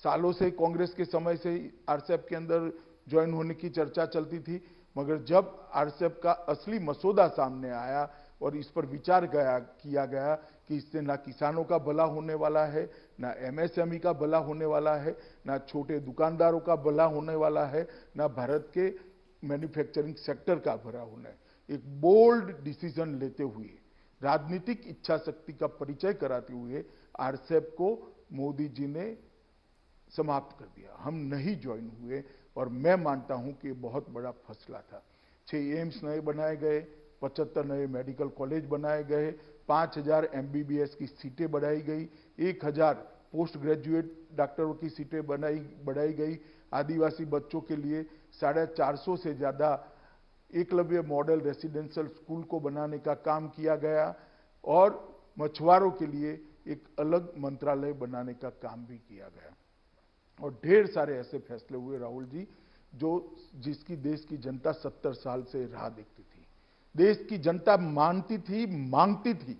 सालों से कांग्रेस के समय से आरसीएफ के अंदर ज्वाइन होने की चर्चा चलती थी, मगर जब आरसीएफ का असली मसौदा सामने आया और इस पर विचार किया गया कि इससे ना किसानों का भला होने वाला है, ना एमएसएमई का भला होने वाला है, ना छोटे दुकानदारों का भला होने वाला है, ना भारत के मैन्युफैक्चरिंग सेक्टर का भला होना है, एक बोल्ड डिसीजन लेते हुए, राजनीतिक इच्छा शक्ति का परिचय कराते हुए आरसीएफ को मोदी जी ने समाप्त कर दिया। हम नहीं ज्वाइन हुए और मैं मानता हूं कि बहुत बड़ा फैसला था। 6 एम्स नए बनाए गए, 75 नए मेडिकल कॉलेज बनाए गए, 5000 एमबीबीएस की सीटें बढ़ाई गई, 1000 पोस्ट ग्रेजुएट डॉक्टरों की सीटें बढ़ाई गई, आदिवासी बच्चों के लिए 450 से ज्यादा एकलव्य मॉडल रेसिडेंशियल स्कूल को बनाने का काम किया गया और मछुआरों के लिए एक अलग मंत्रालय बनाने का काम भी किया गया। और ढेर सारे ऐसे फैसले हुए राहुल जी, जिसकी देश की जनता 70 साल से राह देखती थी। देश की जनता मानती थी, मांगती थी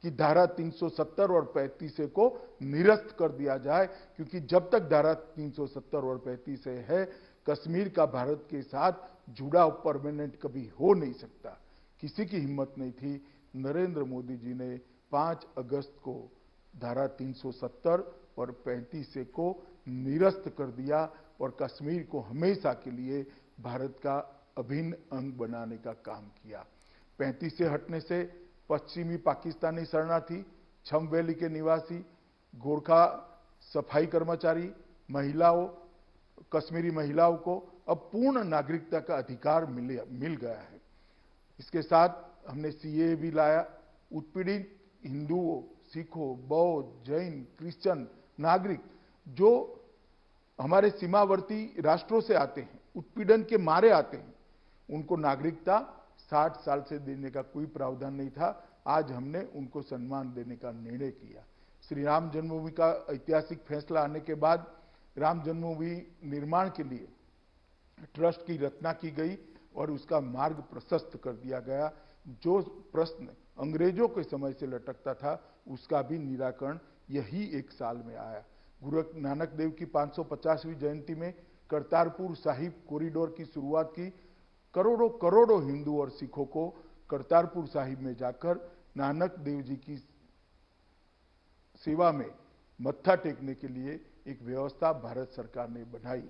कि धारा 370 और 35 को निरस्त कर दिया जाए, क्योंकि जब तक धारा 370 और 35 है, कश्मीर का भारत के साथ जुड़ाव परमानेंट कभी हो नहीं सकता। किसी की हिम्मत नहीं थी। नरेंद्र मोदी जी ने 5 अगस्त को धारा 370 और 35 को निरस्त कर दिया और कश्मीर को हमेशा के लिए भारत का अभिन्न अंग बनाने का काम किया। 35 से हटने से पश्चिमी पाकिस्तानी शरणार्थी, छम वैली के निवासी, गोरखा सफाई कर्मचारी, महिलाओं, कश्मीरी महिलाओं को अब पूर्ण नागरिकता का अधिकार मिल गया है। इसके साथ हमने सीए भी लाया। उत्पीड़ित हिंदुओं, सिखों, बौद्ध, जैन, क्रिश्चियन नागरिक जो हमारे सीमावर्ती राष्ट्रों से आते हैं, उत्पीड़न के मारे आते हैं, उनको नागरिकता 60 साल से देने का कोई प्रावधान नहीं था। आज हमने उनको सम्मान देने का निर्णय किया। श्री राम जन्मभूमि का ऐतिहासिक फैसला आने के बाद राम जन्मभूमि निर्माण के लिए ट्रस्ट की रचना की गई और उसका मार्ग प्रशस्त कर दिया गया। जो प्रश्न अंग्रेजों के समय से लटकता था, उसका भी निराकरण यही एक साल में आया। गुरु नानक देव की 550वीं जयंती में करतारपुर साहिब कॉरिडोर की शुरुआत की। करोड़ों करोड़ों हिंदू और सिखों को करतारपुर साहिब में जाकर नानक देव जी की सेवा में मत्था टेकने के लिए एक व्यवस्था भारत सरकार ने बनाई।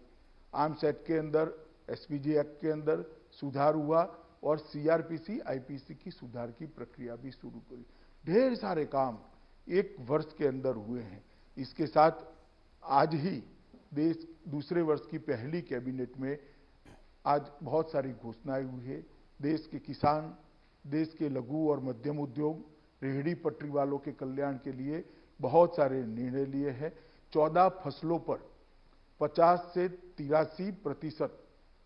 आर्म्स एक्ट के अंदर, एसपीजी एक्ट के अंदर सुधार हुआ और सीआरपीसी, आईपीसी की सुधार की प्रक्रिया भी शुरू करी। ढेर सारे काम 1 वर्ष के अंदर हुए हैं। इसके साथ आज ही देश दूसरे वर्ष की पहली कैबिनेट में आज बहुत सारी घोषणाएं हुई है। देश के किसान, देश के लघु और मध्यम उद्योग, रेहड़ी पटरी वालों के कल्याण के लिए बहुत सारे निर्णय लिए हैं। 14 फसलों पर 50 से 83%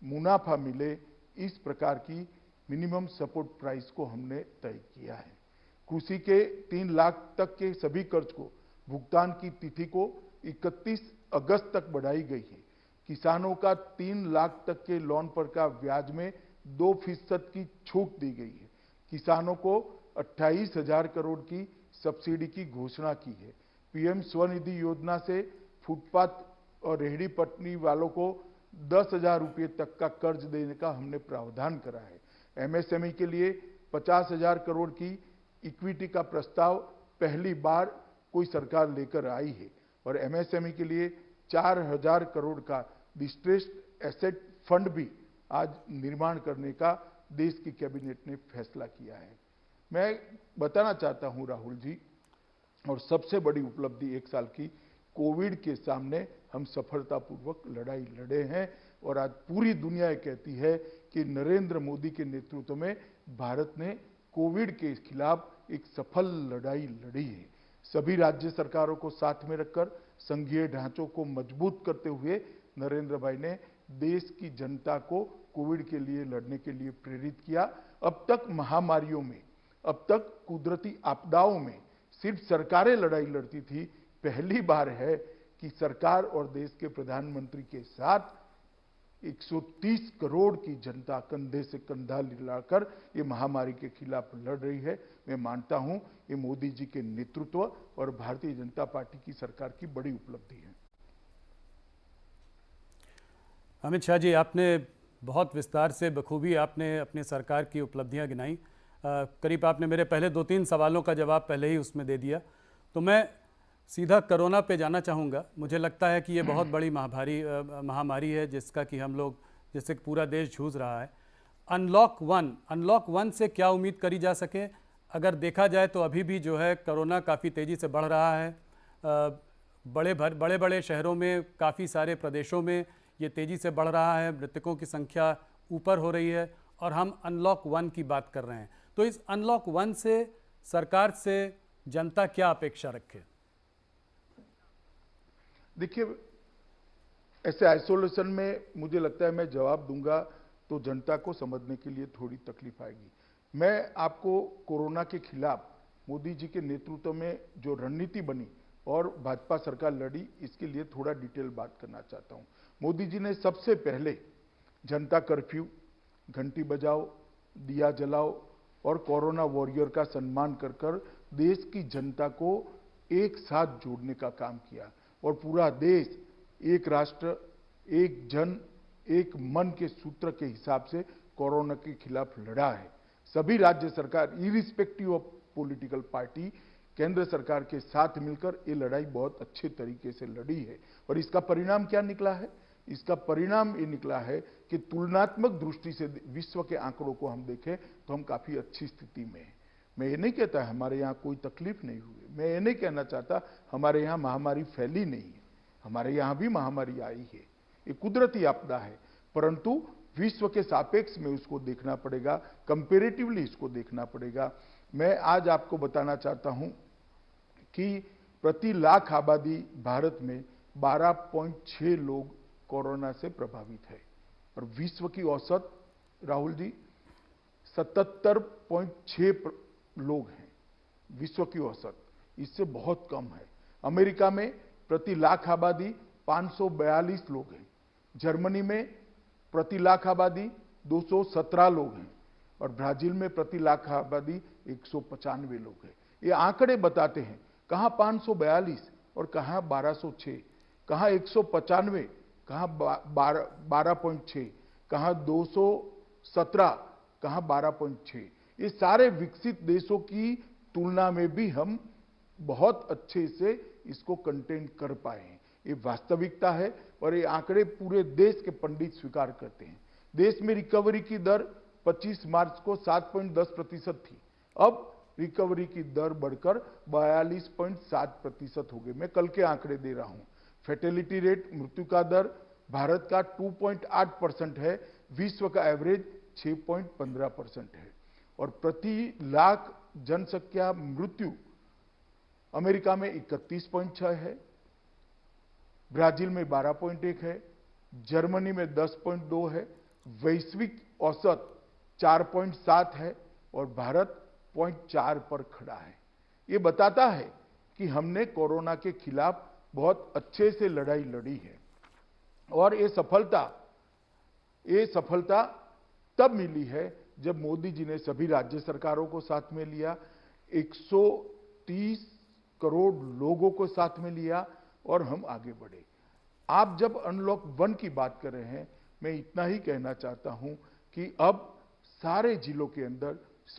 मुनाफा मिले, इस प्रकार की मिनिमम सपोर्ट प्राइस को हमने तय किया है। कृषि के 3 लाख तक के सभी कर्ज को भुगतान की तिथि को 31 अगस्त तक बढ़ाई गई है। किसानों का 3 लाख तक के लोन पर का ब्याज में 2% की छूट दी गई है। किसानों को 28,000 करोड़ की सब्सिडी की घोषणा की है। पीएम स्वनिधि योजना से फुटपाथ और रेहड़ी पटरी वालों को 10,000 रुपये तक का कर्ज देने का हमने प्रावधान करा है। एमएसएमई के लिए 50,000 करोड़ की इक्विटी का प्रस्ताव पहली बार कोई सरकार लेकर आई है और एमएसएमई के लिए 4,000 करोड़ का डिस्ट्रेस्ड एसेट फंड भी आज निर्माण करने का देश की कैबिनेट ने फैसला किया है। मैं बताना चाहता हूं राहुल जी, और सबसे बड़ी उपलब्धि 1 साल की, कोविड के सामने हम सफलतापूर्वक लड़ाई लड़े हैं और आज पूरी दुनिया ये कहती है कि नरेंद्र मोदी के नेतृत्व में भारत ने कोविड के खिलाफ एक सफल लड़ाई लड़ी है। सभी राज्य सरकारों को साथ में रखकर संघीय ढांचों को मजबूत करते हुए नरेंद्र भाई ने देश की जनता को कोविड के लिए लड़ने के लिए प्रेरित किया। अब तक महामारियों में, अब तक कुदरती आपदाओं में सिर्फ सरकारें लड़ाई लड़ती थी। पहली बार है कि सरकार और देश के प्रधानमंत्री के साथ 130 करोड़ की जनता कंधे से कंधा मिलाकर ये महामारी के खिलाफ लड़ रही है। मैं मानता हूं ये मोदी जी के नेतृत्व और भारतीय जनता पार्टी की सरकार की बड़ी उपलब्धि है। अमित शाह जी, आपने बहुत विस्तार से बखूबी आपने अपनी सरकार की उपलब्धियां गिनाई। करीब आपने मेरे पहले 2-3 सवालों का जवाब पहले ही उसमें दे दिया। तो मैं सीधा कोरोना पे जाना चाहूँगा। मुझे लगता है कि ये बहुत बड़ी महामारी है जिससे पूरा देश जूझ रहा है। अनलॉक वन से क्या उम्मीद करी जा सके? अगर देखा जाए तो अभी भी जो है कोरोना काफ़ी तेज़ी से बढ़ रहा है। बड़े बड़े शहरों में, काफ़ी सारे प्रदेशों में ये तेज़ी से बढ़ रहा है, मृतकों की संख्या ऊपर हो रही है और हम अनलॉक वन की बात कर रहे हैं। तो इस अनलॉक वन से सरकार से जनता क्या अपेक्षा रखे? देखिए, ऐसे आइसोलेशन में मुझे लगता है मैं जवाब दूंगा तो जनता को समझने के लिए थोड़ी तकलीफ आएगी। मैं आपको कोरोना के खिलाफ मोदी जी के नेतृत्व में जो रणनीति बनी और भाजपा सरकार लड़ी, इसके लिए थोड़ा डिटेल बात करना चाहता हूं। मोदी जी ने सबसे पहले जनता कर्फ्यू, घंटी बजाओ, दिया जलाओ और कोरोना वॉरियर का सम्मान कर कर देश की जनता को एक साथ जोड़ने का काम किया और पूरा देश एक राष्ट्र, एक जन, एक मन के सूत्र के हिसाब से कोरोना के खिलाफ लड़ा है। सभी राज्य सरकार इरिस्पेक्टिव ऑफ पॉलिटिकल पार्टी केंद्र सरकार के साथ मिलकर ये लड़ाई बहुत अच्छे तरीके से लड़ी है। और इसका परिणाम क्या निकला है? इसका परिणाम ये निकला है कि तुलनात्मक दृष्टि से विश्व के आंकड़ों को हम देखें तो हम काफी अच्छी स्थिति में हैं। मैं ये नहीं कहता हमारे यहाँ कोई तकलीफ नहीं हुई, मैं ये नहीं कहना चाहता हमारे यहाँ महामारी फैली नहीं है, हमारे यहाँ भी महामारी आई है, ये कुदरती आपदा है, परंतु विश्व के सापेक्ष में उसको देखना पड़ेगा, कंपेरेटिवली इसको देखना पड़ेगा। मैं आज आपको बताना चाहता हूं कि प्रति लाख आबादी भारत में 12.6 लोग कोरोना से प्रभावित है और विश्व की औसत, राहुल जी, 77.6 लोग हैं विश्व की औसत, इससे बहुत कम है। अमेरिका में प्रति लाख आबादी 542 लोग हैं, जर्मनी में प्रति लाख आबादी 217 लोग हैं और ब्राजील में प्रति लाख आबादी 195 लोग हैं। ये आंकड़े बताते हैं कहां 542 और कहां 1206, कहां 195, कहां 12.6, कहां 217, कहां 12.6। ये सारे विकसित देशों की तुलना में भी हम बहुत अच्छे से इसको कंटेन कर पाए हैं। ये वास्तविकता है और ये आंकड़े पूरे देश के पंडित स्वीकार करते हैं। देश में रिकवरी की दर 25 मार्च को 7.10% थी, अब रिकवरी की दर बढ़कर 42.7% हो गई। मैं कल के आंकड़े दे रहा हूं। फैटेलिटी रेट, मृत्यु का दर भारत का 2.8% है, विश्व का एवरेज 6.15% है और प्रति लाख जनसंख्या मृत्यु अमेरिका में 31.6 है, ब्राजील में 12.1 है, जर्मनी में 10.2 है, वैश्विक औसत 4.7 है और भारत 0.4 पर खड़ा है। ये बताता है कि हमने कोरोना के खिलाफ बहुत अच्छे से लड़ाई लड़ी है और ये सफलता तब मिली है जब मोदी जी ने सभी राज्य सरकारों को साथ में लिया, 130 करोड़ लोगों को साथ में लिया और हम आगे बढ़े। आप जब अनलॉक 1 की बात कर रहे हैं, मैं इतना ही कहना चाहता हूं कि अब सारे जिलों के अंदर